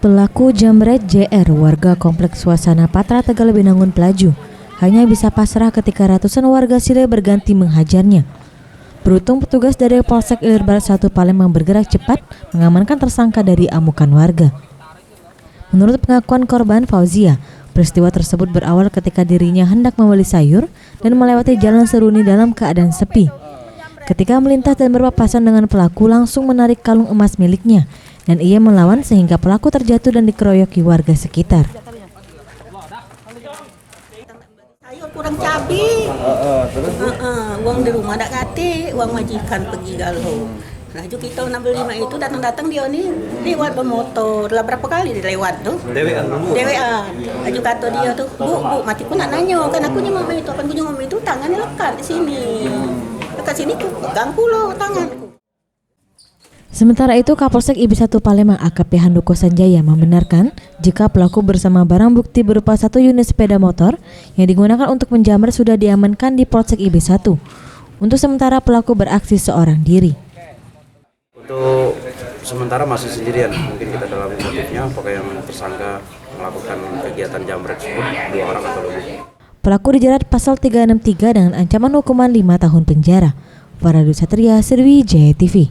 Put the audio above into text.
Pelaku jambret JR, warga kompleks Suasana Patra Tegal Binangun Pelaju, hanya bisa pasrah ketika ratusan warga silih berganti menghajarnya. Beruntung petugas dari Polsek Ilir Barat 1 Palembang bergerak cepat mengamankan tersangka dari amukan warga. Menurut pengakuan korban Fauzia, peristiwa tersebut berawal ketika dirinya hendak membeli sayur dan melewati jalan Seruni dalam keadaan sepi. Ketika melintas dan berpapasan dengan pelaku, langsung menarik kalung emas miliknya dan ia melawan sehingga pelaku terjatuh dan dikeroyoki warga sekitar. Sayur kurang cabai, uang di rumah tak kate, uang majikan pergi galau. Laju kita nak beli mak itu datang dia ni lewat bermotor. Lah berapa kali dia lewat tu? Dewean. Laju kata dia tu, bu, mati ku nak nanya kan aku nyamak itu, kan ku nyamak itu tangannya lekat di sini. Dekat sini tu pegang pula tanganku. Sementara itu, Kapolsek IB1 Palembang AKP Handoko Sanjaya membenarkan jika pelaku bersama barang bukti berupa 1 unit sepeda motor yang digunakan untuk menjamret sudah diamankan di Polsek IB1. Untuk sementara pelaku beraksi seorang diri. Untuk sementara masih sendirian, mungkin kita dalami motifnya apakah yang tersangka melakukan kegiatan jambret tersebut 2 orang atau lebih. Pelaku dijerat pasal 363 dengan ancaman hukuman 5 tahun penjara. Faradu Satria, Sriwijaya TV.